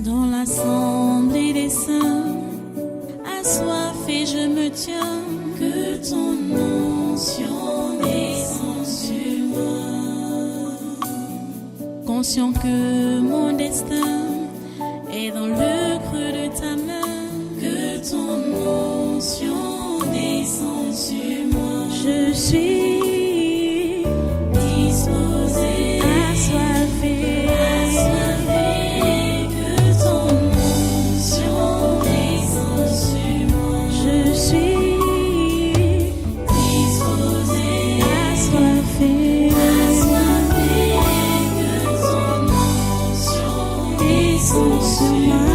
Dans l'assemblée des saints, assoiffé je me tiens, que ton onction descende sur moi. Conscient que mon destin est dans le creux de ta main, que ton onction descende sur moi. Je suis disposé, assoiffé, que ton onction descende sur moi. Je suis disposé, assoiffé, que ton onction descende sur moi.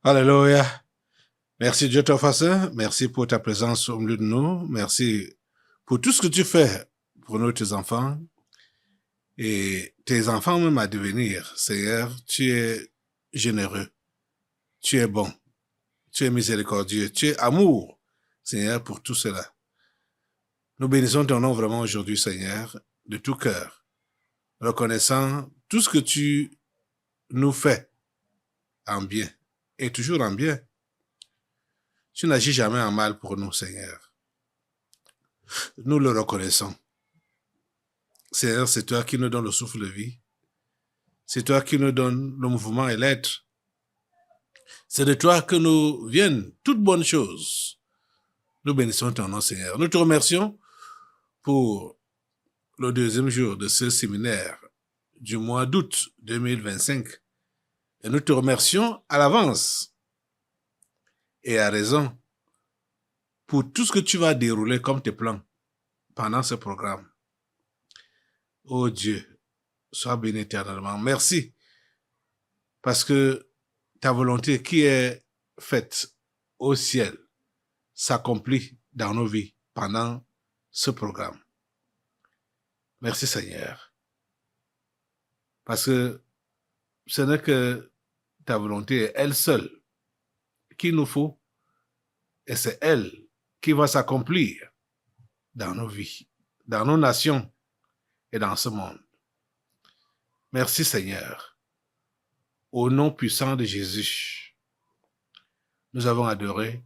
Alléluia. Merci Dieu ton Fasseur. Merci pour ta présence au milieu de nous. Merci pour tout ce que tu fais pour nous, tes enfants. Et tes enfants même à devenir. Seigneur, tu es généreux. Tu es bon. Tu es miséricordieux. Tu es amour, Seigneur, pour tout cela. Nous bénissons ton nom vraiment aujourd'hui, Seigneur, de tout cœur. Reconnaissant tout ce que tu nous fais en bien. Et toujours en bien. Tu n'agis jamais en mal pour nous, Seigneur. Nous le reconnaissons. Seigneur, c'est toi qui nous donnes le souffle de vie. C'est toi qui nous donnes le mouvement et l'être. C'est de toi que nous viennent toutes bonnes choses. Nous bénissons ton nom, Seigneur. Nous te remercions pour le deuxième jour de ce séminaire du mois d'août 2025. Et nous te remercions à l'avance et à raison pour tout ce que tu vas dérouler comme tes plans pendant ce programme. Oh Dieu, sois béni éternellement. Merci parce que ta volonté qui est faite au ciel s'accomplit dans nos vies pendant ce programme. Merci Seigneur. Parce que ce n'est que ta volonté est elle seule qu'il nous faut et c'est elle qui va s'accomplir dans nos vies, dans nos nations et dans ce monde. Merci Seigneur. Au nom puissant de Jésus, nous avons adoré.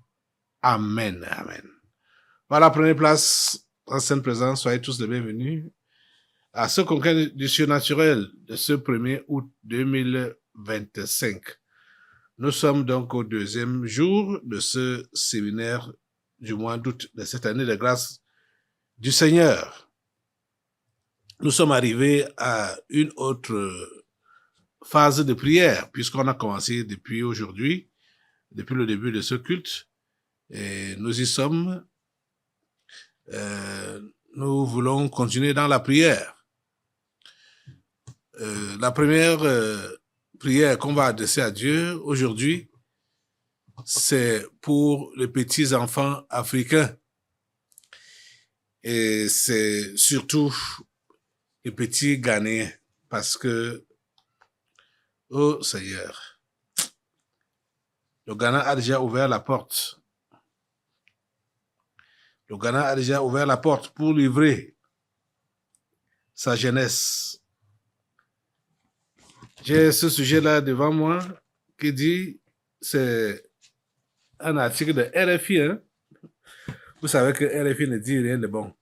Amen. Amen. Voilà, prenez place en sainte présence. Soyez tous les bienvenus à ce congrès du surnaturel de ce 1er août 2025. Nous sommes donc au deuxième jour de ce séminaire du mois d'août de cette année de grâce du Seigneur. Nous sommes arrivés à une autre phase de prière, puisqu'on a commencé depuis aujourd'hui, depuis le début de ce culte, et nous y sommes. Nous voulons continuer dans la prière. La première prière qu'on va adresser à Dieu aujourd'hui, c'est pour les petits enfants africains. Et c'est surtout les petits Ghanéens, parce que, oh Seigneur, le Ghana a déjà ouvert la porte. Le Ghana a déjà ouvert la porte pour livrer sa jeunesse. J'ai ce sujet-là devant moi qui dit, c'est un article de RFI. Hein? Vous savez que RFI ne dit rien de bon.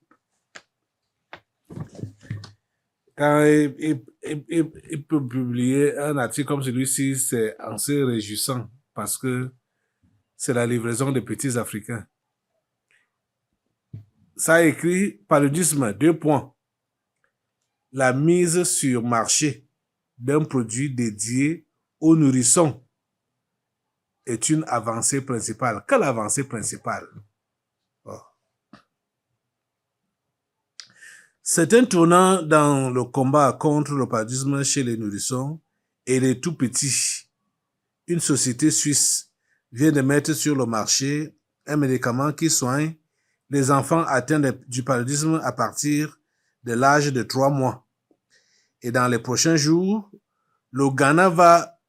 Quand il peut publier un article comme celui-ci, c'est en se réjouissant parce que c'est la livraison des petits Africains. Ça a écrit paludisme, 2 points. La mise sur marché d'un produit dédié aux nourrissons est une avancée principale. Quelle avancée principale? Oh. C'est un tournant dans le combat contre le paludisme chez les nourrissons et les tout-petits. Une société suisse vient de mettre sur le marché un médicament qui soigne les enfants atteints du paludisme à partir de l'âge de 3 mois. Et dans les prochains jours, le Ghana va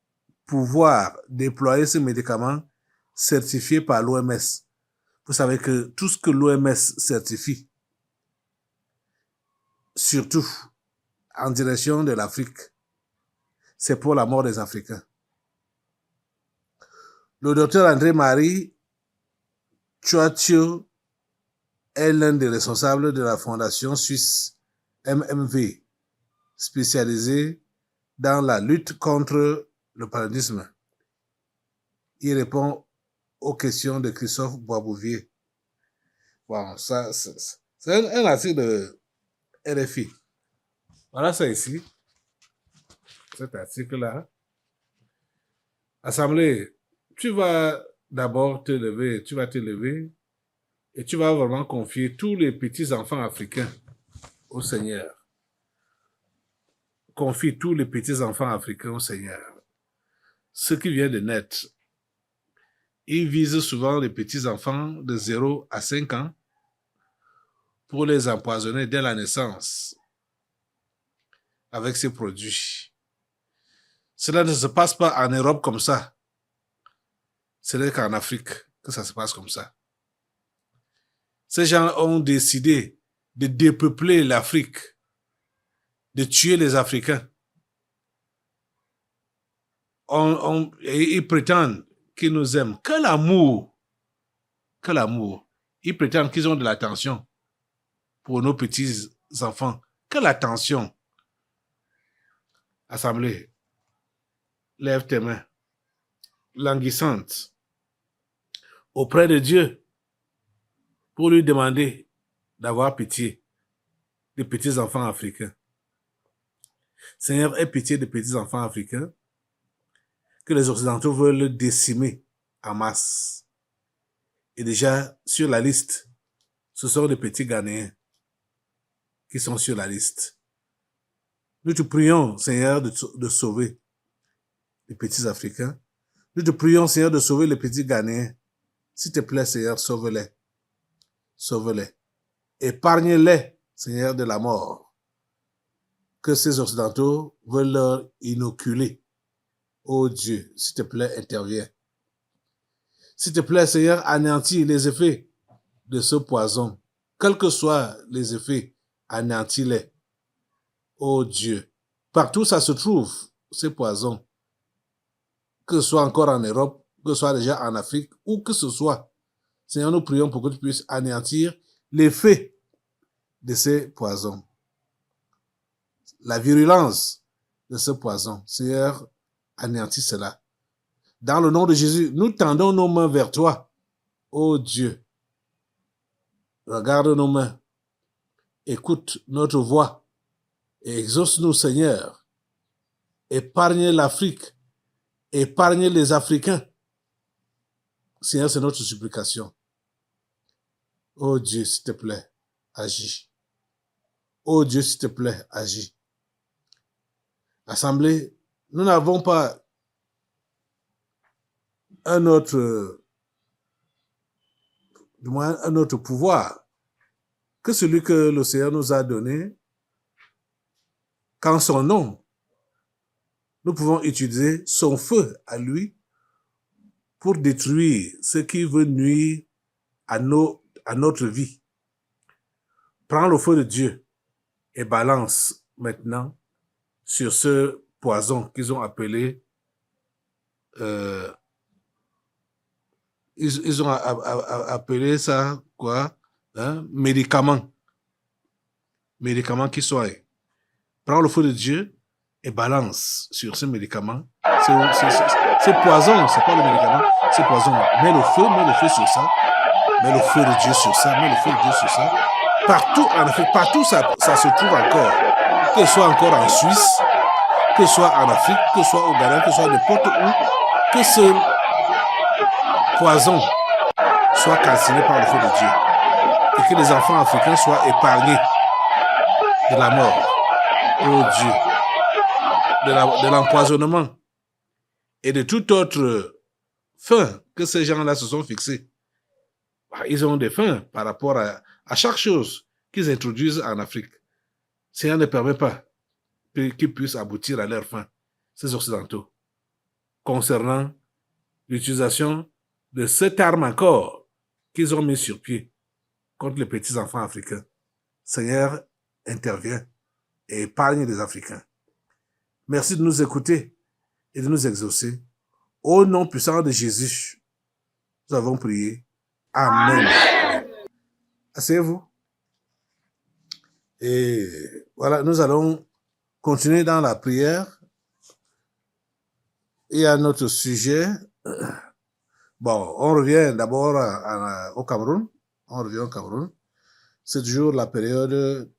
pouvoir déployer ce médicament certifié par l'OMS. Vous savez que tout ce que l'OMS certifie, surtout en direction de l'Afrique, c'est pour la mort des Africains. Le docteur André-Marie Tchouatchio est l'un des responsables de la fondation suisse MMV, spécialisée dans la lutte contre le paludisme. Il répond aux questions de Christophe Boisbouvier. Bon, ça, c'est un article de RFI. Voilà ça ici. Cet article-là. Assemblée, tu vas d'abord te lever, et tu vas vraiment confier tous les petits-enfants africains au Seigneur. Confie tous les petits-enfants africains au Seigneur. Ceux qui viennent de naître, ils visent souvent les petits-enfants de 0 à 5 ans pour les empoisonner dès la naissance avec ces produits. Cela ne se passe pas en Europe comme ça. Ce n'est qu'en Afrique que ça se passe comme ça. Ces gens ont décidé de dépeupler l'Afrique, de tuer les Africains. Et ils prétendent qu'ils nous aiment. Quel amour! Quel amour! Ils prétendent qu'ils ont de l'attention pour nos petits-enfants. Quelle attention! Assemblée, lève tes mains, languissantes, auprès de Dieu, pour lui demander d'avoir pitié des petits-enfants africains. Seigneur, aie pitié des petits-enfants africains que les Occidentaux veulent décimer en masse. Et déjà, sur la liste, ce sont des petits Ghanéens qui sont sur la liste. Nous te prions, Seigneur, de sauver les petits Africains. Nous te prions, Seigneur, de sauver les petits Ghanéens. S'il te plaît, Seigneur, sauve-les. Sauve-les. Épargne-les, Seigneur, de la mort que ces Occidentaux veulent leur inoculer. Oh Dieu, s'il te plaît, interviens. S'il te plaît, Seigneur, anéantis les effets de ce poison. Quels que soient les effets, anéantis-les. Oh Dieu, partout ça se trouve, ces poisons, que ce soit encore en Europe, que ce soit déjà en Afrique, ou que ce soit. Seigneur, nous prions pour que tu puisses anéantir l'effet de ces poisons. La virulence de ce poison. Seigneur, anéantis cela. Dans le nom de Jésus, nous tendons nos mains vers toi. Oh Dieu, regarde nos mains. Écoute notre voix. Et exauce-nous, Seigneur. Épargne l'Afrique. Épargne les Africains. Seigneur, c'est notre supplication. Oh Dieu, s'il te plaît, agis. Oh Dieu, s'il te plaît, agis. Assemblée, nous n'avons pas un autre pouvoir que celui que le Seigneur nous a donné. Qu'en son nom, nous pouvons utiliser son feu à lui pour détruire ce qui veut nuire à notre vie. Prends le feu de Dieu et balance maintenant sur ce poison qu'ils ont appelé ils ont appelé ça quoi? Médicament qui soigne. Prends le feu de Dieu et balance sur ce médicament. Ce poison, c'est pas le médicament, c'est poison. Mets le feu sur ça. Mets le feu de Dieu sur ça. Mets le feu de Dieu sur ça. Partout en Afrique, partout ça se trouve encore. Que ce soit encore en Suisse, que ce soit en Afrique, que ce soit au Ghana, que ce soit n'importe où, que ce poison soit calciné par le feu de Dieu. Et que les enfants africains soient épargnés de la mort. Oh Dieu, de l'empoisonnement et de toute autre fin que ces gens-là se sont fixés. Ils ont des fins par rapport à chaque chose qu'ils introduisent en Afrique. Seigneur, ne permet pas qu'ils puissent aboutir à leur fin, ces Occidentaux, concernant l'utilisation de cette arme encore qu'ils ont mis sur pied contre les petits enfants africains. Seigneur, intervient et épargne les Africains. Merci de nous écouter et de nous exaucer. Au nom puissant de Jésus, nous avons prié. Amen. Asseyez-vous. Et voilà, nous allons continuer dans la prière. Il y a notre sujet. Bon, on revient d'abord au Cameroun. On revient au Cameroun. C'est toujours la période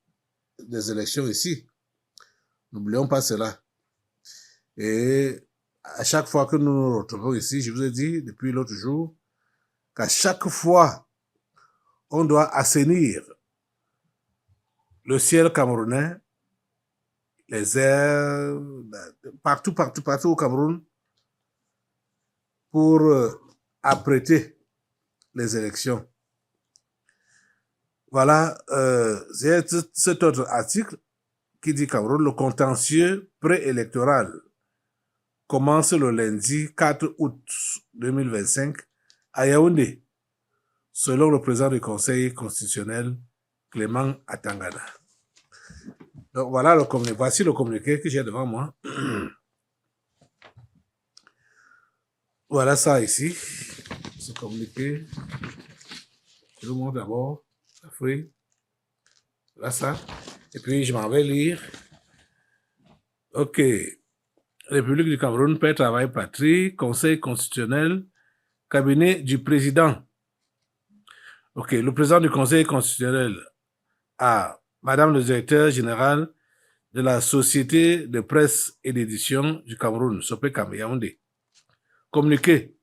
des élections ici. N'oublions pas cela. Et à chaque fois que nous nous retrouvons ici, je vous ai dit depuis l'autre jour qu'à chaque fois, on doit assainir le ciel camerounais, les airs, partout au Cameroun, pour apprêter les élections. Voilà, c'est cet autre article qui dit Cameroun, le contentieux préélectoral commence le lundi 4 août 2025 à Yaoundé, selon le président du Conseil constitutionnel, Clément Atangana. Donc voilà le communiqué. Voici le communiqué que j'ai devant moi. Voilà ça ici, ce communiqué. Je vous montre d'abord la feuille. Voilà ça. Et puis je m'en vais lire. Ok. République du Cameroun, paix, travail, patrie, Conseil constitutionnel, cabinet du président. Ok, le président du Conseil constitutionnel a Madame le directeur général de la Société de presse et d'édition du Cameroun, Sopecam Yaoundé. Communiqué.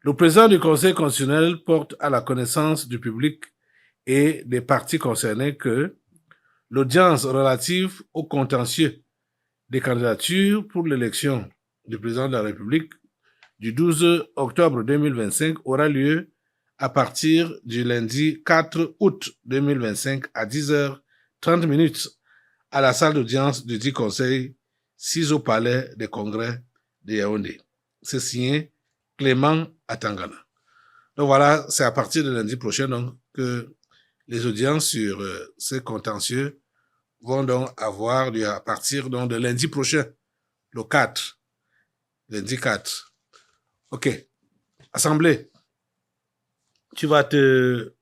Le président du Conseil constitutionnel porte à la connaissance du public et des parties concernées que l'audience relative au contentieux des candidatures pour l'élection du président de la République du 12 octobre 2025 aura lieu à partir du lundi 4 août 2025 à 10h30 à la salle d'audience du dit conseil, 6 au palais des congrès de Yaoundé. C'est signé Clément Atangana. Donc voilà, c'est à partir de lundi prochain donc, que les audiences sur ces contentieux vont donc avoir lieu à partir donc, de lundi prochain, le 4. Lundi 4. OK. Assemblée, tu vas te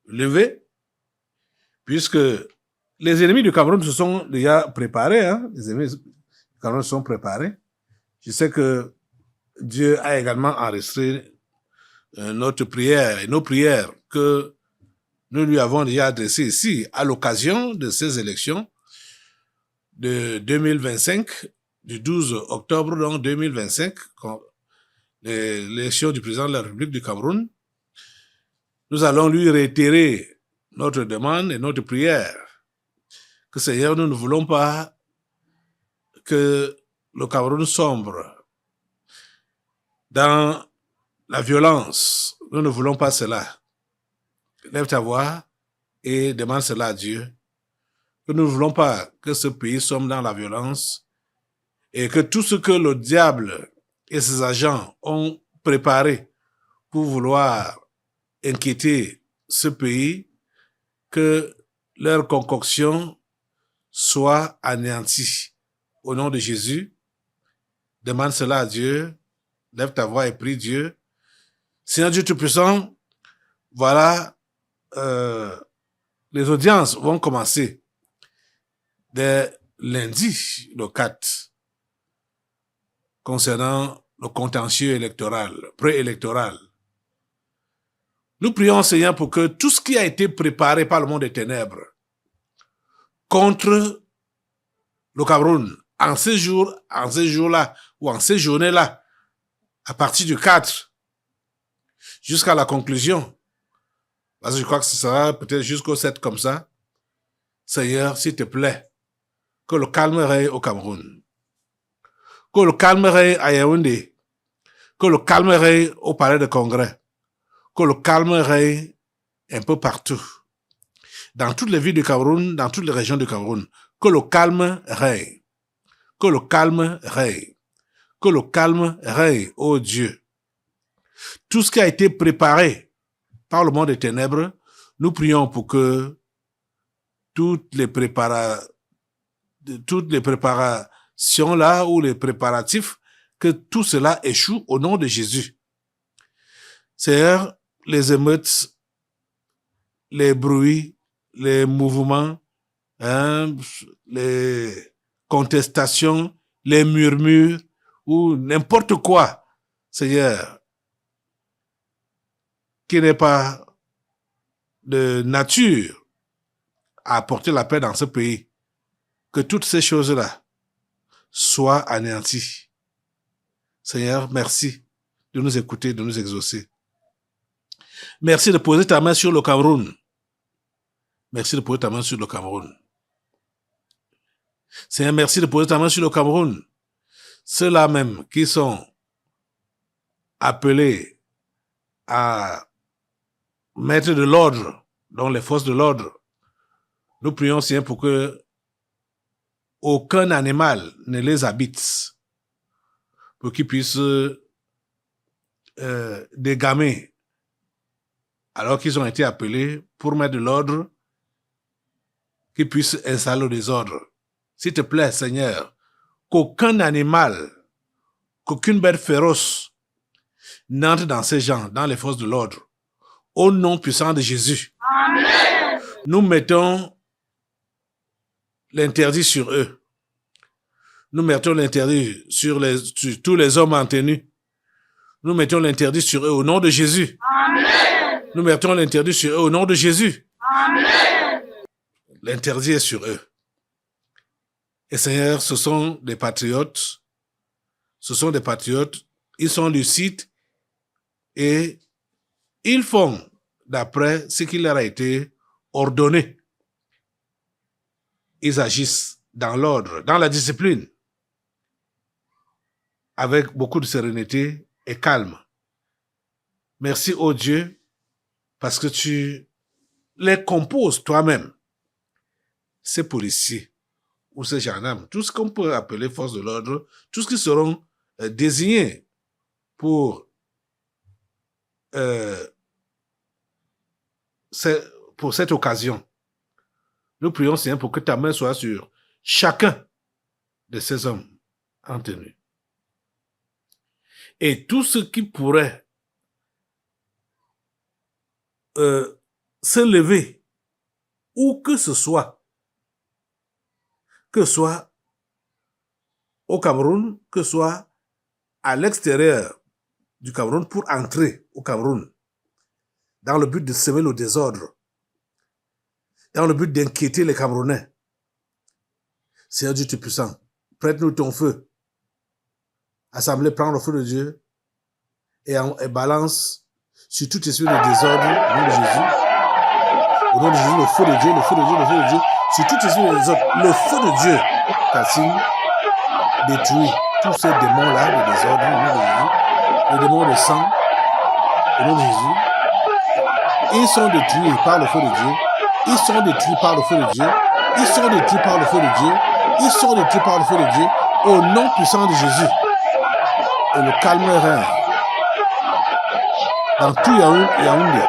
lever, puisque les ennemis du Cameroun se sont déjà préparés. Hein? Les ennemis du Cameroun se sont préparés. Je sais que Dieu a également enregistré notre prière et nos prières que nous lui avons déjà adressées ici à l'occasion de ces élections de 2025, du 12 octobre donc 2025, l'élection du président de la République du Cameroun. Nous allons lui réitérer notre demande et notre prière que Seigneur, nous ne voulons pas que le Cameroun sombre dans la violence. Nous ne voulons pas cela. Lève ta voix et demande cela à Dieu. Que nous ne voulons pas que ce pays sombre dans la violence et que tout ce que le diable et ses agents ont préparé pour vouloir inquiéter ce pays, que leur concoction soit anéantie. Au nom de Jésus, demande cela à Dieu. Lève ta voix et prie Dieu. Seigneur Dieu Tout-Puissant, voilà, les audiences vont commencer dès lundi, le 4, concernant le contentieux électoral, préélectoral. Nous prions, Seigneur, pour que tout ce qui a été préparé par le monde des ténèbres contre le Cameroun, en ces jours-là, ou en ces journées-là, à partir du 4, jusqu'à la conclusion, parce que je crois que ce sera peut-être jusqu'au 7 comme ça, Seigneur, s'il te plaît, que le calme règne au Cameroun, que le calme règne à Yaoundé, que le calme règne au palais de congrès, que le calme règne un peu partout. dans toutes les villes du Cameroun, dans toutes les régions du Cameroun, que le calme règne. Que le calme règne. Que le calme règne, ô Dieu. Tout ce qui a été préparé par le monde des ténèbres, nous prions pour que toutes les préparations là ou les préparatifs, que tout cela échoue au nom de Jésus. Seigneur, les émeutes, les bruits, les mouvements, les contestations, les murmures ou n'importe quoi, Seigneur, qui n'est pas de nature à apporter la paix dans ce pays, que toutes ces choses-là soient anéanties. Seigneur, merci de nous écouter, de nous exaucer. Merci de poser ta main sur le Cameroun. Merci de poser ta main sur le Cameroun. Seigneur, merci de poser ta main sur le Cameroun. Ceux-là même qui sont appelés à mettre de l'ordre dans les forces de l'ordre. Nous prions, Seigneur, pour que aucun animal ne les habite, pour qu'ils puissent dégamer alors qu'ils ont été appelés pour mettre de l'ordre, qu'ils puissent installer le désordre. S'il te plaît, Seigneur, qu'aucun animal, qu'aucune bête féroce n'entre dans ces gens, dans les forces de l'ordre. Au nom puissant de Jésus. Amen. Nous mettons l'interdit sur eux. Nous mettons l'interdit sur tous les hommes en tenue. Nous mettons l'interdit sur eux au nom de Jésus. Amen. Nous mettons l'interdit sur eux au nom de Jésus. Amen. L'interdit est sur eux. Et Seigneur, ce sont des patriotes. Ce sont des patriotes. Ils sont lucides et ils font d'après ce qui leur a été ordonné. Ils agissent dans l'ordre, dans la discipline, avec beaucoup de sérénité et calme. Merci, ô Dieu, parce que tu les composes toi-même, ces policiers ou ces gendarmes, tout ce qu'on peut appeler force de l'ordre, tout ce qui seront désignés pour cette occasion. Nous prions, Seigneur, pour que ta main soit sur chacun de ces hommes en tenue. Et tout ce qui pourrait se lever, où que ce soit au Cameroun, que ce soit à l'extérieur du Cameroun pour entrer au Cameroun, dans le but de semer le désordre, dans le but d'inquiéter les Camerounais. Seigneur Dieu Tout-Puissant, prête-nous ton feu. Assemblée, prends le feu de Dieu et balance sur tout esprit de désordre au nom de Jésus. Au nom de Jésus, le feu de Dieu, le feu de Dieu, le feu de Dieu. Sur tout esprit de désordre, le feu de Dieu, Cassine, détruit tous ces démons-là de désordre au nom de Jésus. Les démons de sang, au nom de Jésus. Ils sont détruits par le feu de Dieu. Ils sont détruits par le feu de Dieu. Ils sont détruits par le feu de Dieu. Ils sont détruits par le feu de Dieu. Au nom puissant de Jésus. Et le calme règne dans tout Yaoundé.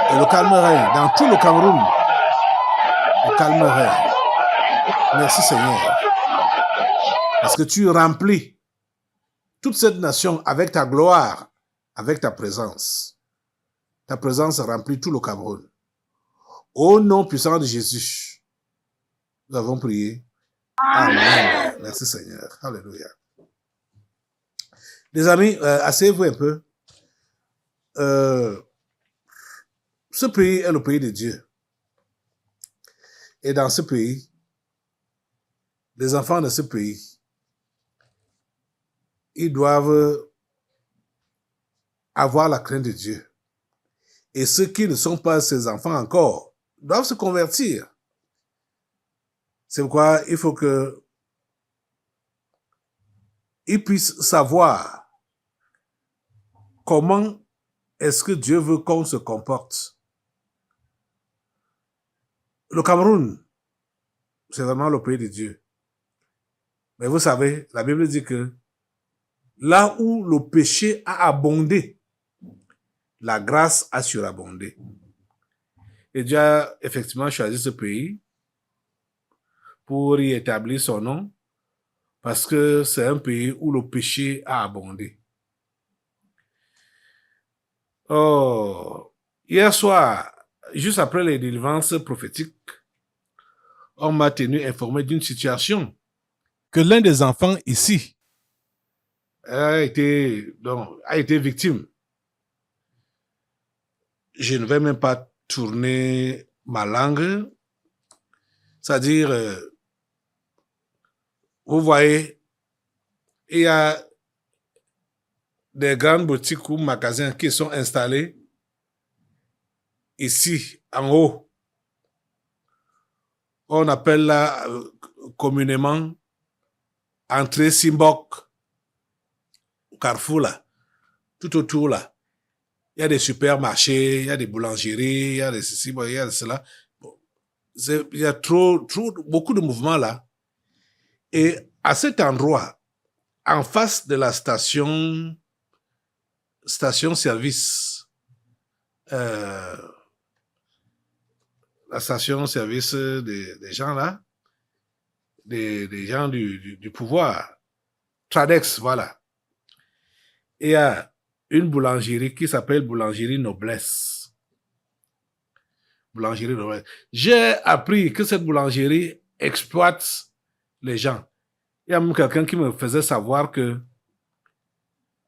Et le calme règne dans tout le Cameroun. Le calme règne. Merci Seigneur. Parce que tu remplis toute cette nation avec ta gloire, avec ta présence. Ta présence remplit tout le Cameroun. Au nom puissant de Jésus, nous avons prié. Amen. Merci Seigneur. Alléluia. Les amis, asseyez-vous un peu. Ce pays est le pays de Dieu. Et dans ce pays, les enfants de ce pays, ils doivent avoir la crainte de Dieu. Et ceux qui ne sont pas ses enfants encore doivent se convertir. C'est pourquoi il faut que ils puissent savoir comment est-ce que Dieu veut qu'on se comporte. le Cameroun, c'est vraiment le pays de Dieu. Mais vous savez, la Bible dit que là où le péché a abondé, la grâce a surabondé. Et Dieu a effectivement choisi ce pays pour y établir son nom, parce que c'est un pays où le péché a abondé. Oh, hier soir, juste après les délivrances prophétiques, on m'a tenu informé d'une situation que l'un des enfants ici a été victime. Je ne vais même pas tourner ma langue, c'est-à-dire, vous voyez, il y a des grandes boutiques ou magasins qui sont installés ici, en haut. On appelle là communément entrée Simbok, Carrefour là, tout autour là. Il y a des supermarchés, il y a des boulangeries, il y a des ceci, il y a de cela. Bon, il y a beaucoup de mouvements là. Et à cet endroit, en face de la station-service, la station-service des gens là, des gens du pouvoir, Tradex, voilà. Et il y a une boulangerie qui s'appelle Boulangerie Noblesse. Boulangerie Noblesse. J'ai appris que cette boulangerie exploite les gens. Il y a même quelqu'un qui me faisait savoir que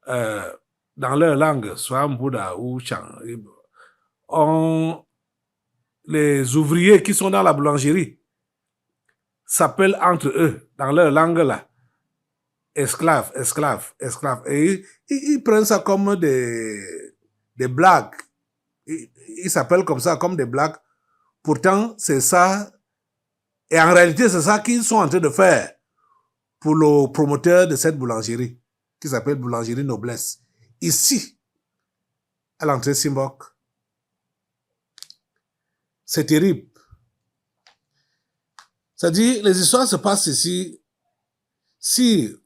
dans leur langue, soit Mbouda ou Chang, les ouvriers qui sont dans la boulangerie s'appellent entre eux, dans leur langue là, esclaves. Et ils prennent ça comme des blagues. Ils s'appellent comme ça, comme des blagues. Pourtant, c'est ça. Et en réalité, c'est ça qu'ils sont en train de faire pour le promoteur de cette boulangerie, qui s'appelle Boulangerie Noblesse. Ici, à l'entrée Simbok. C'est terrible. C'est-à-dire, les histoires se passent ici. Si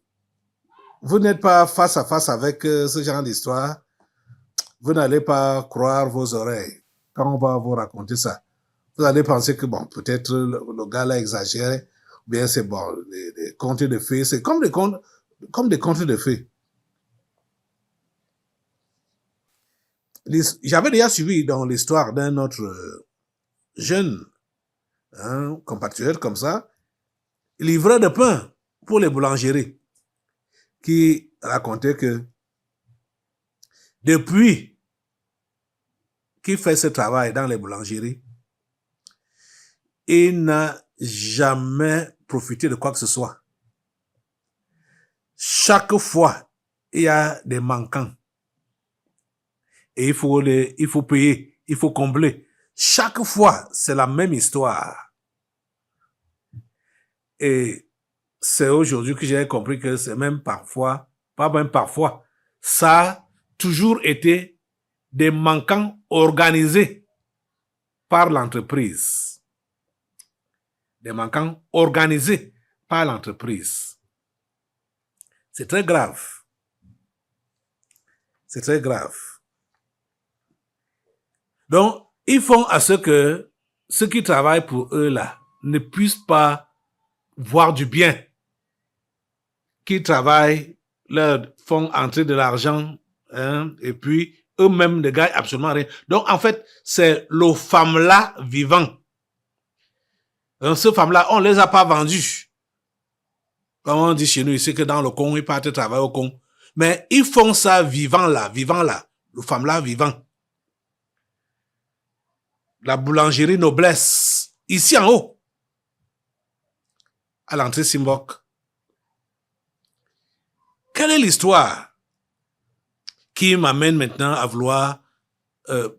vous n'êtes pas face à face avec ce genre d'histoire, vous n'allez pas croire vos oreilles quand on va vous raconter ça. Vous allez penser que, bon, peut-être le gars l'a exagéré, ou bien c'est bon, des contes de fées, c'est comme des contes de fées. J'avais déjà suivi dans l'histoire d'un autre jeune compatriote comme ça, livreur de pain pour les boulangeries, qui racontait que depuis qu'il fait ce travail dans les boulangeries, il n'a jamais profité de quoi que ce soit. Chaque fois, il y a des manquants. Et il faut payer, il faut combler. Chaque fois, c'est la même histoire. Et c'est aujourd'hui que j'ai compris que c'est même parfois, pas même parfois, ça a toujours été des manquants organisés par l'entreprise. Des manquants organisés par l'entreprise. C'est très grave. C'est très grave. Donc, ils font à ce que ceux qui travaillent pour eux là ne puissent pas voir du bien. Qui travaillent, leur font entrer de l'argent, et puis eux-mêmes ne gagnent absolument rien. Donc, en fait, c'est le femme-là vivant. Donc, ce femme-là, on ne les a pas vendus. Comme on dit chez nous ici que dans le con, ils partent travailler au con. Mais ils font ça vivant là, le femme-là vivant. La boulangerie Noblesse, ici en haut, à l'entrée Simbok. Quelle est l'histoire qui m'amène maintenant à vouloir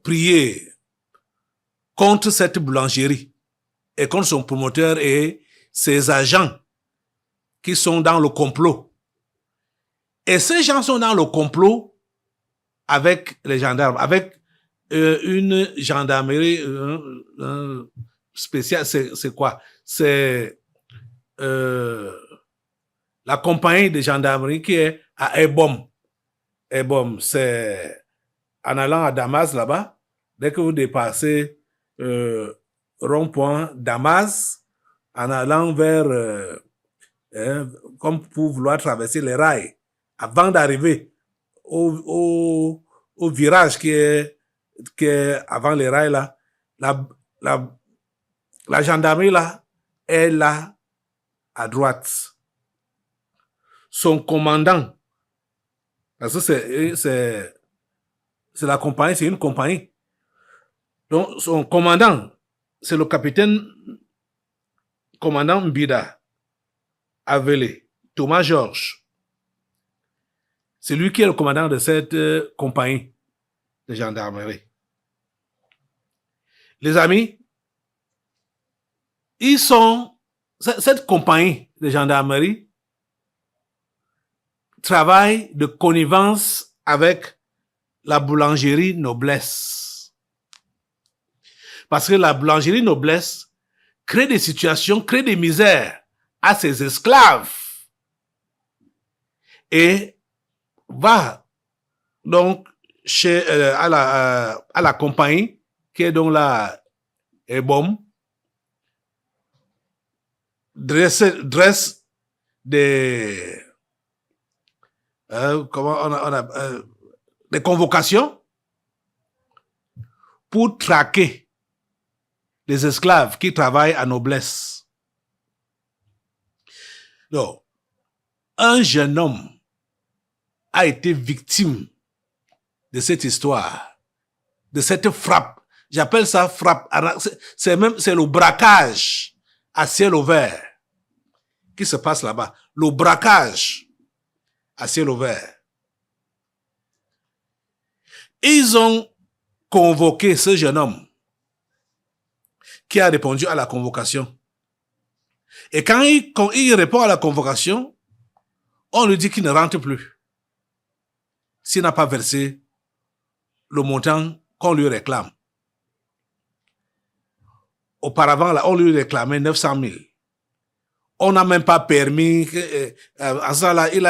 prier contre cette boulangerie et contre son promoteur et ses agents qui sont dans le complot? Et ces gens sont dans le complot avec les gendarmes, avec une gendarmerie spéciale, c'est quoi? C'est la compagnie de gendarmerie qui est à Ebom. Ebom, c'est en allant à Damas là-bas, dès que vous dépassez rond-point Damas, en allant vers, comme pour vouloir traverser les rails, avant d'arriver au virage qui est avant les rails là, la gendarmerie là est là à droite. Son commandant, parce que c'est la compagnie, c'est une compagnie. Donc son commandant, c'est le capitaine commandant Mbida Avele, Thomas Georges. C'est lui qui est le commandant de cette compagnie de gendarmerie. Les amis, cette compagnie de gendarmerie travaille de connivence avec la boulangerie Noblesse. Parce que la boulangerie Noblesse crée des situations, crée des misères à ses esclaves. Et va donc à la compagnie qui est donc là Ebom, dresse des des convocations pour traquer les esclaves qui travaillent à Noblesse. Donc, un jeune homme a été victime de cette histoire, de cette frappe. J'appelle ça frappe. C'est le braquage à ciel ouvert qui se passe là-bas. Le braquage à ciel ouvert. Ils ont convoqué ce jeune homme qui a répondu à la convocation. Et quand il répond à la convocation, on lui dit qu'il ne rentre plus s'il n'a pas versé le montant qu'on lui réclame. Auparavant, là, on lui réclamait 900 000. On n'a même pas permis. À ça, là, il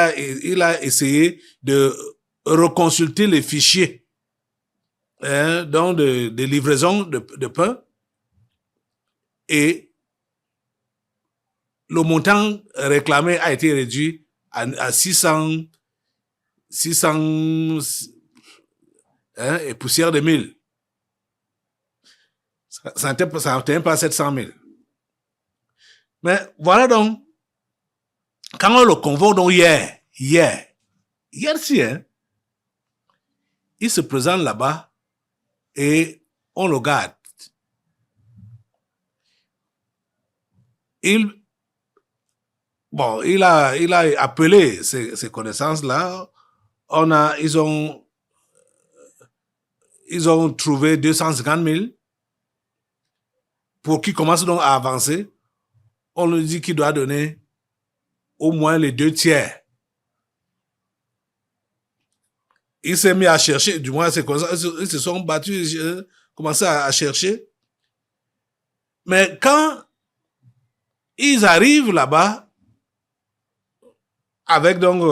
a essayé de reconsulter les fichiers donc de livraison de pain. Et le montant réclamé a été réduit à 600 et poussière de 1000. Ça n'atteint pas 700 000. Mais voilà donc, quand on le convoque donc hier si, il se présente là-bas et on le garde. Il a appelé ces connaissances-là. Ils ont trouvé 250 000 pour qu'il commence donc à avancer. On lui dit qu'il doit donner au moins les 2/3. Il s'est mis à chercher, du moins ils se sont battus, commencé à chercher. Mais quand ils arrivent là-bas, avec donc,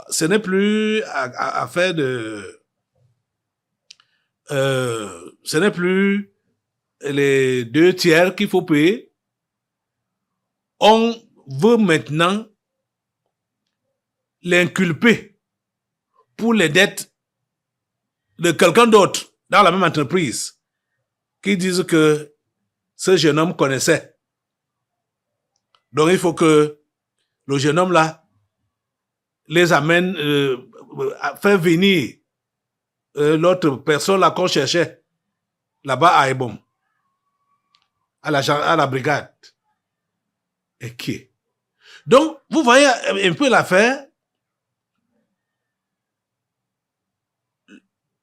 ce n'est plus affaire de, ce n'est plus les 2/3 qu'il faut payer. On veut maintenant l'inculper pour les dettes de quelqu'un d'autre dans la même entreprise qui disent que ce jeune homme connaissait. Donc il faut que le jeune homme là les amène, faire venir l'autre personne là qu'on cherchait là-bas à Ebom, à la brigade. Et qui? Donc, vous voyez un peu l'affaire.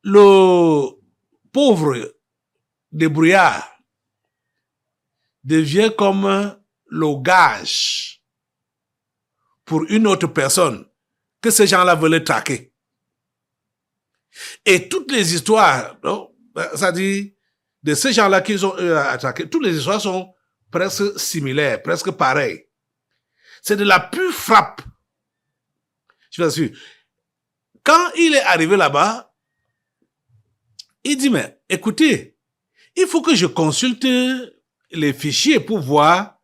Le pauvre débrouillard devient comme le gage pour une autre personne que ces gens-là veulent traquer. Et toutes les histoires, ça dit, de ces gens-là qu'ils ont attaqués, toutes les histoires sont presque similaires, presque pareilles. C'est de la pure frappe. Je vous assure. Quand il est arrivé là-bas, il dit, mais écoutez, il faut que je consulte les fichiers pour voir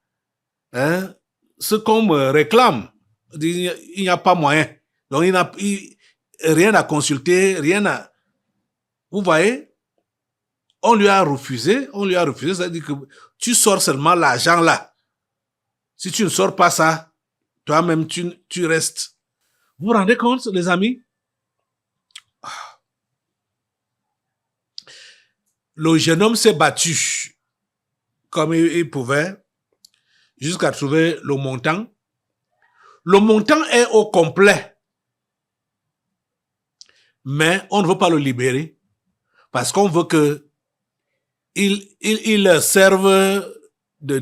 ce qu'on me réclame. Il n'y a pas moyen. Donc, il n'a rien à consulter, rien à... Vous voyez, on lui a refusé, c'est-à-dire que tu sors seulement l'argent là. Si tu ne sors pas ça, toi-même, tu restes. Vous vous rendez compte, les amis? Le jeune homme s'est battu comme il pouvait jusqu'à trouver le montant. Le montant est au complet. Mais on ne veut pas le libérer parce qu'on veut que il serve de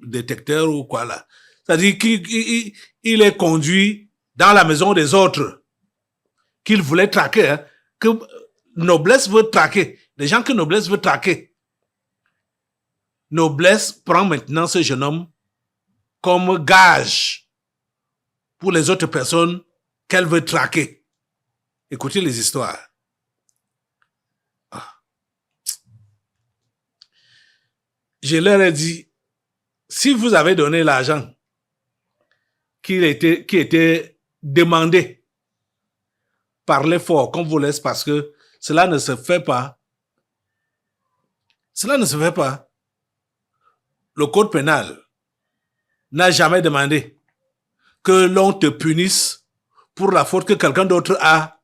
détecteur ou quoi là. C'est-à-dire qu'il est conduit dans la maison des autres qu'il voulait traquer, hein, que Noblesse veut traquer. Les gens que Noblesse veut traquer. Noblesse prend maintenant ce jeune homme comme gage pour les autres personnes qu'elle veut traquer. Écoutez les histoires. Je leur ai dit, si vous avez donné l'argent qui était demandé, parlez fort, qu'on vous laisse, parce que cela ne se fait pas. Cela ne se fait pas. Le code pénal n'a jamais demandé que l'on te punisse pour la faute que quelqu'un d'autre a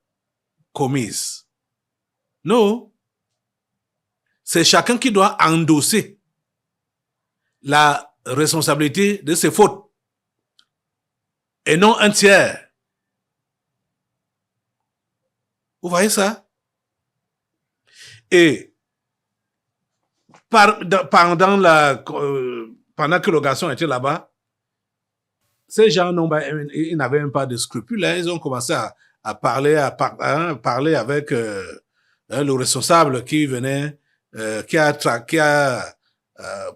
commise. Non. C'est chacun qui doit endosser la responsabilité de ses fautes et non un tiers. Vous voyez ça? Et pendant que le garçon était là-bas, ces gens ils n'avaient même pas de scrupules. Hein. Ils ont commencé à parler avec le responsable qui venait, qui a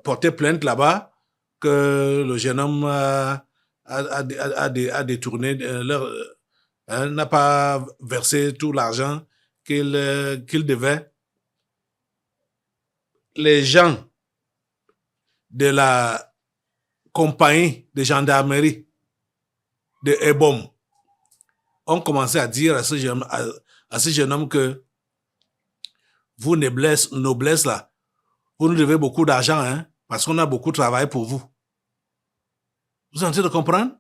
porté plainte là-bas, que le jeune homme a détourné n'a pas versé tout l'argent qu'il devait. Les gens de la compagnie de gendarmerie de Ebom ont commencé à dire à ce jeune homme que vous, Noblesse là, vous nous devez beaucoup d'argent, hein, parce qu'on a beaucoup travaillé pour vous. Vous êtes en train de comprendre?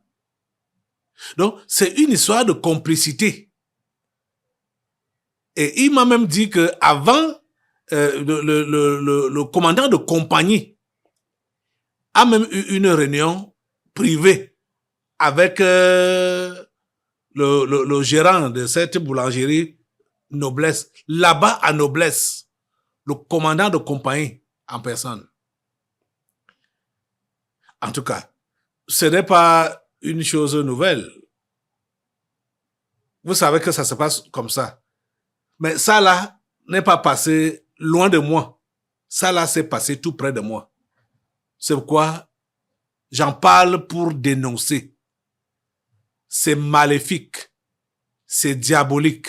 Donc, c'est une histoire de complicité. Et il m'a même dit que avant, le commandant de compagnie a même eu une réunion privée avec le gérant de cette boulangerie Noblesse, là-bas à Noblesse, le commandant de compagnie en personne. En tout cas, ce n'est pas une chose nouvelle. Vous savez que ça se passe comme ça. Mais ça là n'est pas passé loin de moi. Ça là s'est passé tout près de moi. C'est pourquoi j'en parle pour dénoncer. C'est maléfique. C'est diabolique.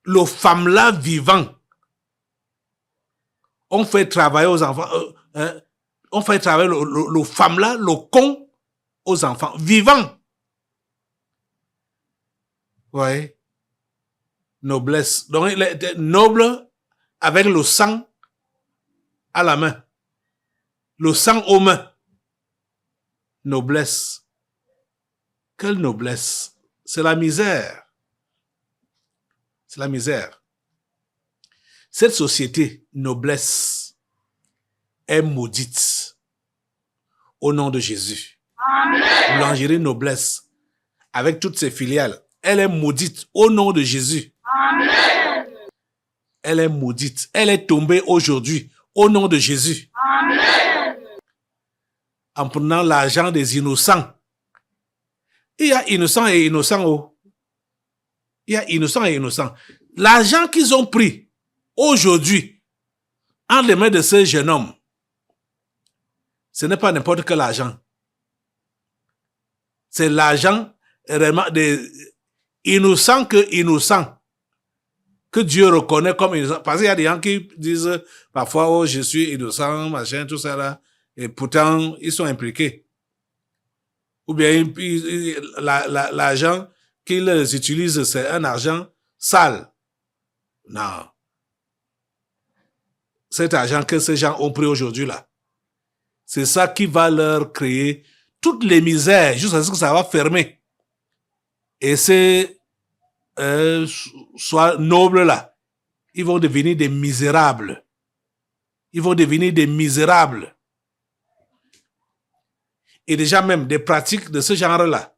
Le femme-là vivant, on fait travailler aux enfants, on fait travailler le femme-là, le con, aux enfants, vivant. Oui. Noblesse. Donc, il était noble avec le sang à la main. Le sang aux mains. Noblesse. Quelle noblesse? C'est la misère. C'est la misère. Cette société, Noblesse, est maudite au nom de Jésus. Amen. Boulangerie Noblesse, avec toutes ses filiales, elle est maudite au nom de Jésus. Amen. Elle est maudite. Elle est tombée aujourd'hui au nom de Jésus. Amen. En prenant l'argent des innocents. Il y a innocents et innocents. Oh. Il y a innocents et innocents. L'argent qu'ils ont pris, aujourd'hui, entre les mains de ce jeune homme, ce n'est pas n'importe quel argent. C'est l'argent réellement innocent que Dieu reconnaît comme innocent. Parce qu'il y a des gens qui disent parfois, oh, je suis innocent, machin, tout ça là, et pourtant, ils sont impliqués. Ou bien, l'argent qu'ils utilisent, c'est un argent sale. Non. Cet argent que ces gens ont pris aujourd'hui là, c'est ça qui va leur créer toutes les misères jusqu'à ce que ça va fermer. Et ces soit nobles là, ils vont devenir des misérables. Ils vont devenir des misérables. Et déjà même des pratiques de ce genre là,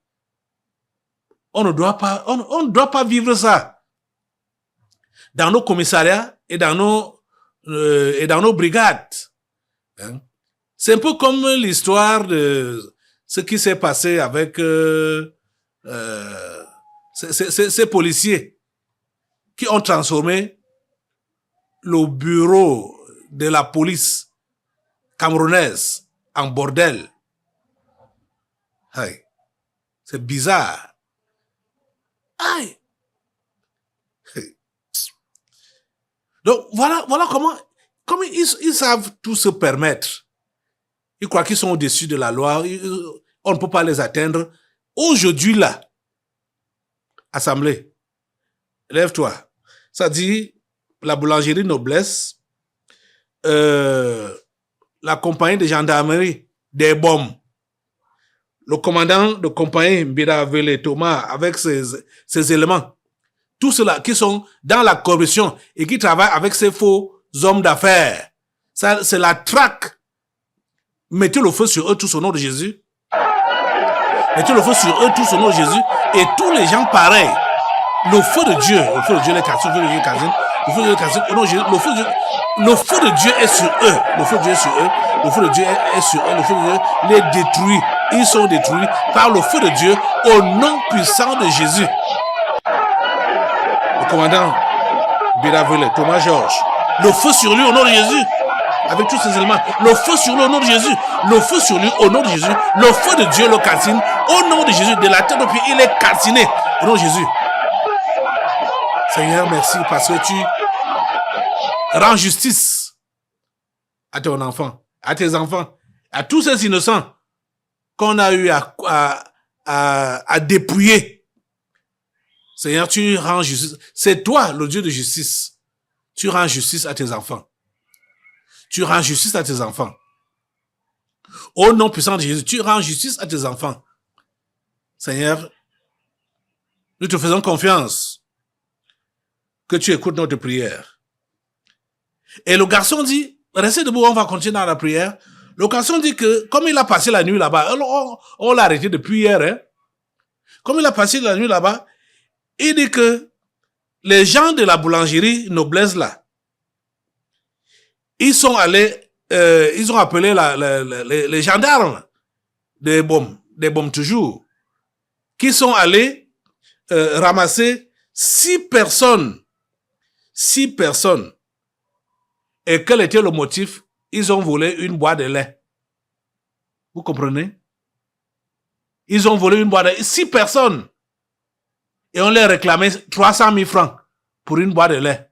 on ne doit pas vivre ça. Dans nos commissariats et dans nos brigades. Hein? C'est un peu comme l'histoire de ce qui s'est passé avec ces policiers qui ont transformé le bureau de la police camerounaise en bordel. Hey. C'est bizarre. Aïe. Hey. Donc voilà comment ils savent tout se permettre. Ils croient qu'ils sont au-dessus de la loi. On ne peut pas les atteindre. Aujourd'hui, là, Assemblée, lève-toi. Ça dit, la boulangerie Noblesse, la compagnie de gendarmerie, des bombes, le commandant de compagnie Biravele Thomas, avec ses éléments, tous ceux-là qui sont dans la corruption et qui travaillent avec ces faux hommes d'affaires. Ça, c'est la traque. Mettez le feu sur eux tous au nom de Jésus. Mettez le feu sur eux tous au nom de Jésus. Et tous les gens pareils. Le feu de Dieu les casse, le feu de Dieu casse, le feu de Dieu casse, au nom de Jésus, le feu de Dieu est sur eux. Le feu de Dieu est sur eux. Le feu de Dieu est sur eux. Le feu de Dieu les détruit. Ils sont détruits par le feu de Dieu au nom puissant de Jésus. Le commandant Biravele, Thomas Georges, le feu sur lui au nom de Jésus. Avec tous ces éléments, le feu sur lui au nom de Jésus, le feu sur lui au nom de Jésus, le feu de Dieu le calcine au nom de Jésus, de la tête aux pieds, il est calciné au nom de Jésus. Seigneur, merci parce que tu rends justice à ton enfant, à tes enfants, à tous ces innocents qu'on a eu à dépouiller. Seigneur, tu rends justice. C'est toi, le Dieu de justice. Tu rends justice à tes enfants. Tu rends justice à tes enfants. Au nom puissant de Jésus, tu rends justice à tes enfants. Seigneur, nous te faisons confiance que tu écoutes notre prière. Et le garçon dit, restez debout, on va continuer dans la prière. Le garçon dit que, comme il a passé la nuit là-bas, on l'a arrêté depuis hier, hein. Comme il a passé la nuit là-bas, il dit que les gens de la boulangerie Noblesse là, ils sont allés, ils ont appelé les gendarmes des bombes toujours, qui sont allés ramasser 6 personnes. Et quel était le motif? Ils ont volé une boîte de lait. Vous comprenez? Ils ont volé une boîte de lait. 6 personnes. Et on leur réclamait 300 000 francs pour une boîte de lait.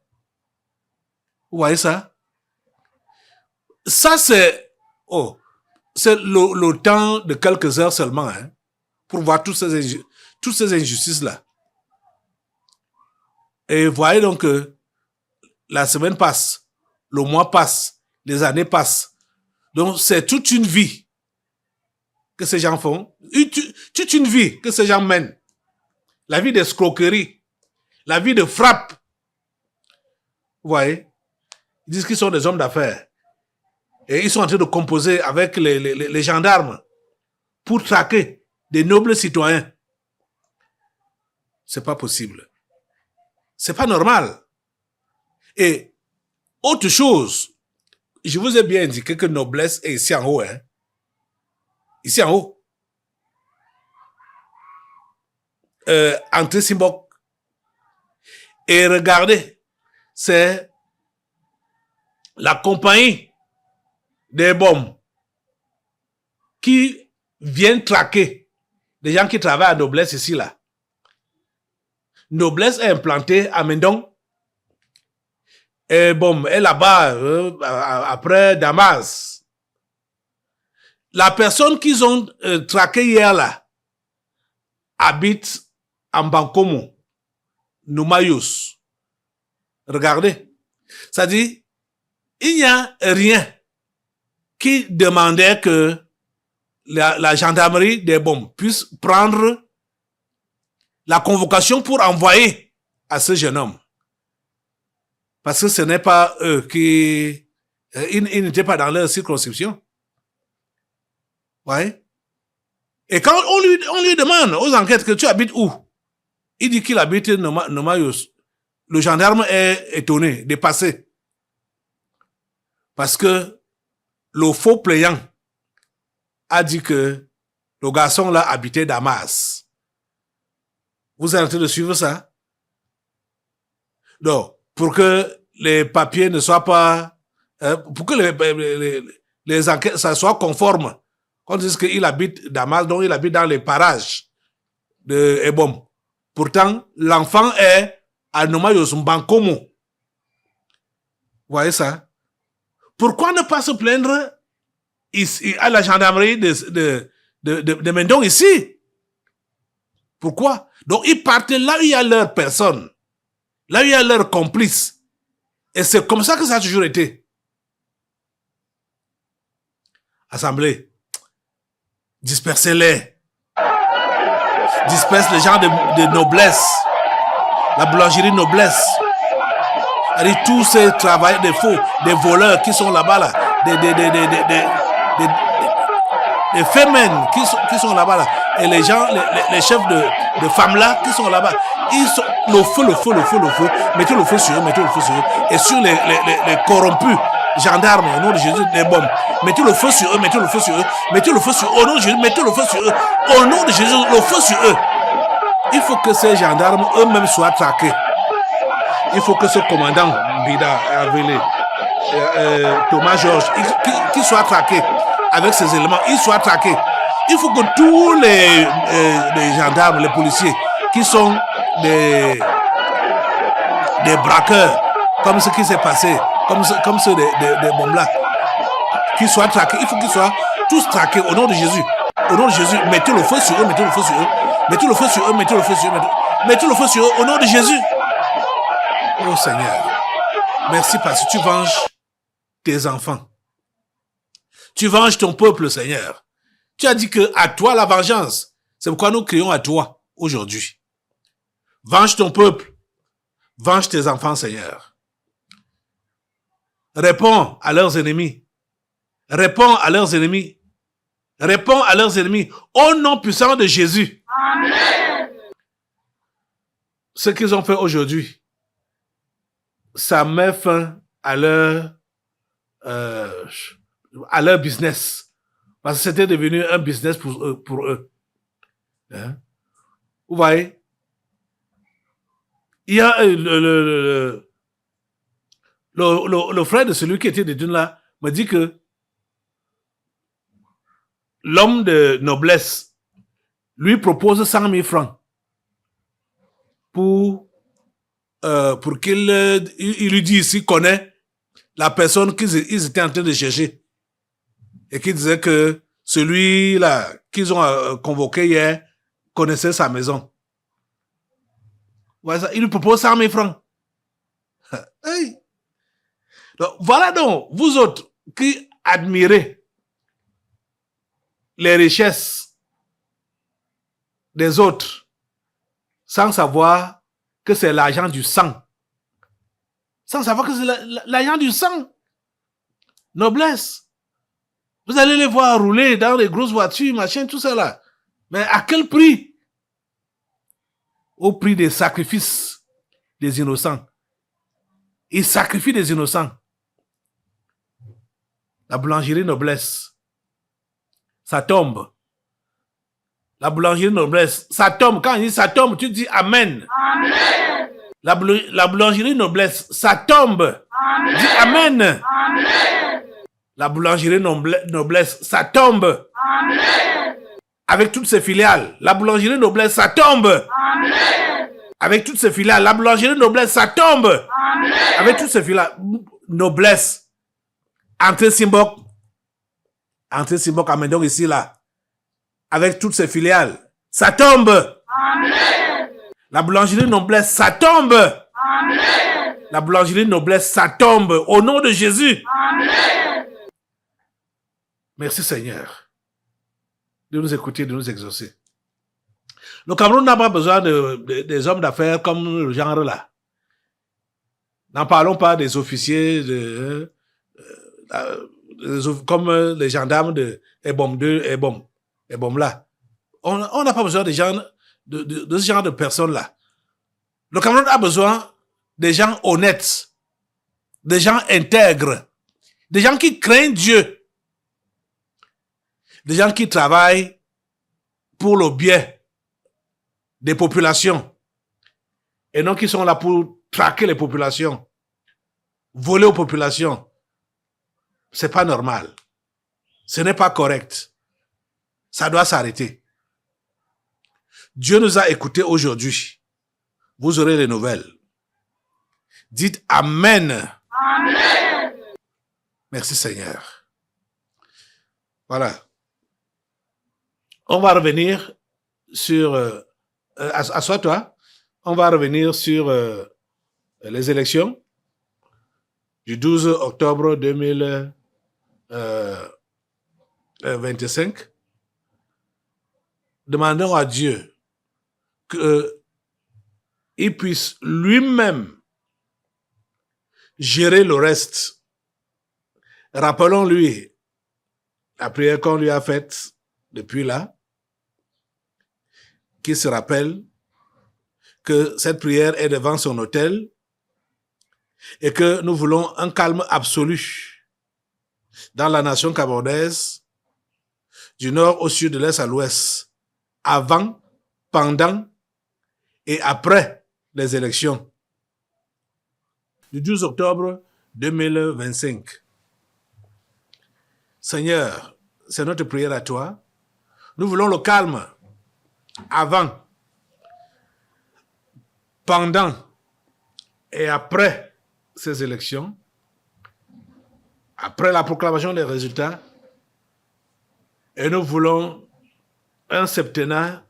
Vous voyez ça? Ça, c'est le temps de quelques heures seulement, hein, pour voir toutes ces injustices-là. Et vous voyez donc que la semaine passe, le mois passe, les années passent. Donc, c'est toute une vie que ces gens font, toute une vie que ces gens mènent. La vie d'escroquerie, la vie de frappe. Vous voyez? Ils disent qu'ils sont des hommes d'affaires. Et ils sont en train de composer avec les gendarmes pour traquer des nobles citoyens. C'est pas possible. C'est pas normal. Et autre chose, je vous ai bien indiqué que Noblesse est ici en haut, hein. Ici en haut. Entrée Simbok. Et regardez, c'est la compagnie des bombes qui viennent traquer des gens qui travaillent à Noblesse ici, là. Noblesse est implantée à Mendon. Et bon, est là-bas, après Damas. La personne qu'ils ont traquée hier, là, habite en Bankomo, Noumayous. Regardez. Ça dit, il n'y a rien qui demandait que la gendarmerie des bombes puisse prendre la convocation pour envoyer à ce jeune homme. Parce que ce n'est pas eux qui... Ils n'étaient pas dans leur circonscription. Ouais. Et quand on lui demande aux enquêtes que tu habites où, il dit qu'il habite Nomayos. Le gendarme est étonné, dépassé. Parce que le faux plaignant a dit que le garçon là habitait Damas. Vous êtes en train de suivre ça? Donc, pour que les papiers ne soient pas... pour que les enquêtes ça soit conforme, on dit qu'il habite Damas, donc il habite dans les parages de Ebom. Pourtant, l'enfant est à Nomayos Mbankomo. Vous voyez ça? Pourquoi ne pas se plaindre ici, à la gendarmerie de Mendon ici? Pourquoi? Donc, ils partent là où il y a leur personne, là où il y a leur complice. Et c'est comme ça que ça a toujours été. Assemblée, dispersez-les. Disperse les gens de noblesse. La boulangerie noblesse. Avec tous ces travailleurs, des faux, des voleurs qui sont là-bas, là. Des femmes qui sont là-bas, là. Et les gens, les chefs de femmes là, qui sont là-bas. Ils sont, le feu. Mettez le feu sur eux, Et sur les corrompus gendarmes, au nom de Jésus, des bombes. Mettez le feu sur eux, Mettez le feu sur eux, au nom de Jésus, mettez le feu sur eux. Au nom de Jésus, le feu sur eux. Il faut que ces gendarmes eux-mêmes soient traqués. Il faut que ce commandant Bida Avélé, Thomas Georges, qui soit traqué avec ces éléments, il soit traqué. Il faut que tous les gendarmes, les policiers, qui sont des braqueurs, comme ce qui s'est passé, comme ceux des bombes là, qui soient traqués. Il faut qu'ils soient tous traqués au nom de Jésus. Au nom de Jésus, mettez le feu sur eux, mettez le feu sur eux, mettez le feu sur eux, mettez le feu sur eux, mettez le feu sur eux, au nom de Jésus. Oh Seigneur, merci parce que tu venges tes enfants. Tu venges ton peuple, Seigneur. Tu as dit que à toi la vengeance. C'est pourquoi nous crions à toi aujourd'hui. Venge ton peuple. Venge tes enfants, Seigneur. Réponds à leurs ennemis. Réponds à leurs ennemis. Réponds à leurs ennemis. Au nom puissant de Jésus. Amen. Ce qu'ils ont fait aujourd'hui, ça met fin à leur business. Parce que c'était devenu un business pour eux. Hein? Vous voyez? Il y a le frère de celui qui était détenu là me dit que l'homme de noblesse lui propose 100 000 francs pour qu'il lui dise s'il connaît la personne qu'ils étaient en train de chercher. Et qui disait que celui-là qu'ils ont convoqué hier connaissait sa maison. Voilà, il lui propose 100 000 francs. Hey. Donc, voilà donc, vous autres qui admirez les richesses des autres sans savoir que c'est l'argent du sang. Sans savoir que c'est l'argent du sang. Noblesse. Vous allez les voir rouler dans les grosses voitures, machin, tout ça là. Mais à quel prix? Au prix des sacrifices des innocents. Ils sacrifient des innocents. La boulangerie noblesse, ça tombe. La boulangerie noblesse, ça tombe. Quand il dit ça tombe, tu dis Amen. Amen. La boulangerie Noblesse, ça tombe. Amen. Dis Amen. Amen. La boulangerie Noblesse, ça tombe. Amen. Avec toutes ses filiales. La boulangerie Noblesse, ça tombe. Amen. Avec toutes ses filiales. La boulangerie Noblesse, ça tombe. Amen. Avec toutes ses filiales. Noblesse. Entrée Simbok, Amendong ici, là. Avec toutes ses filiales. Ça tombe. Amen. La boulangerie Noblesse, ça tombe. Amen. La boulangerie Noblesse, ça tombe. Au nom de Jésus. Amen. Merci Seigneur de nous écouter, de nous exaucer. Le Cameroun n'a pas besoin des hommes d'affaires comme le genre là. N'en parlons pas des officiers comme les gendarmes de Ebom 2, Ebom là. On n'a pas besoin de ce genre de personnes-là. Le Cameroun a besoin des gens honnêtes, des gens intègres, des gens qui craignent Dieu, des gens qui travaillent pour le bien des populations et non qui sont là pour traquer les populations, voler aux populations. C'est pas normal. Ce n'est pas correct. Ça doit s'arrêter. Dieu nous a écoutés aujourd'hui. Vous aurez les nouvelles. Dites Amen. Amen. Merci Seigneur. Voilà. On va revenir sur... assois-toi. On va revenir sur les élections du 12 octobre 2025. Demandons à Dieu qu'il puisse lui-même gérer le reste. Rappelons-lui la prière qu'on lui a faite depuis là, qu'il se rappelle que cette prière est devant son autel et que nous voulons un calme absolu dans la nation camerounaise, du nord au sud, de l'est à l'ouest, avant, pendant et après les élections du 12 octobre 2025. Seigneur, c'est notre prière à toi. Nous voulons le calme avant, pendant et après ces élections, après la proclamation des résultats, et nous voulons un septennat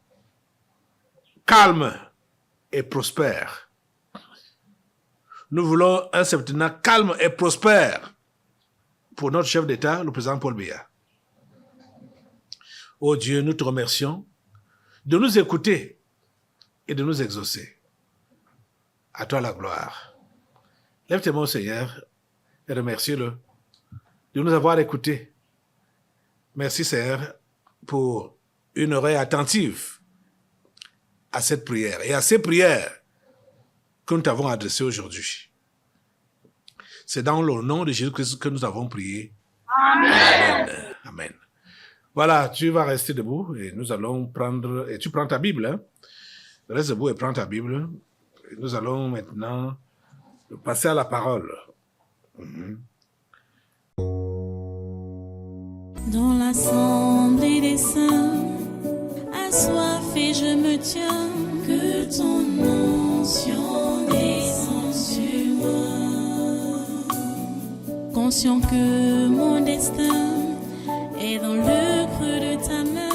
calme et prospère. Nous voulons un septennat calme et prospère pour notre chef d'État, le président Paul Biya. Oh Dieu, nous te remercions de nous écouter et de nous exaucer. À toi la gloire. Lève tes mains, Seigneur, et remercie-le de nous avoir écoutés. Merci, Seigneur, pour une oreille attentive à cette prière et à ces prières que nous t'avons adressées aujourd'hui. C'est dans le nom de Jésus-Christ que nous avons prié. Amen. Amen. Amen. Voilà, tu vas rester debout et nous allons prendre... Et tu prends ta Bible, hein? Reste debout et prends ta Bible. Et nous allons maintenant passer à la parole. Dans l'assemblée des saints, assoiffé je me tiens, que ton onction descende sur moi. Conscient que mon destin est dans le creux de ta main,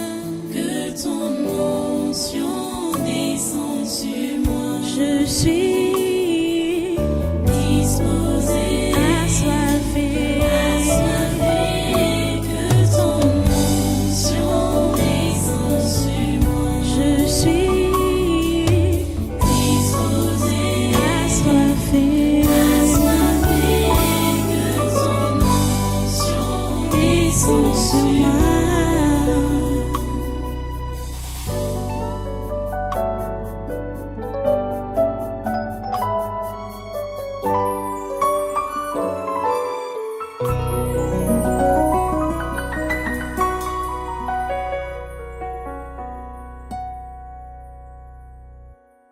que ton onction descende sur moi. Je suis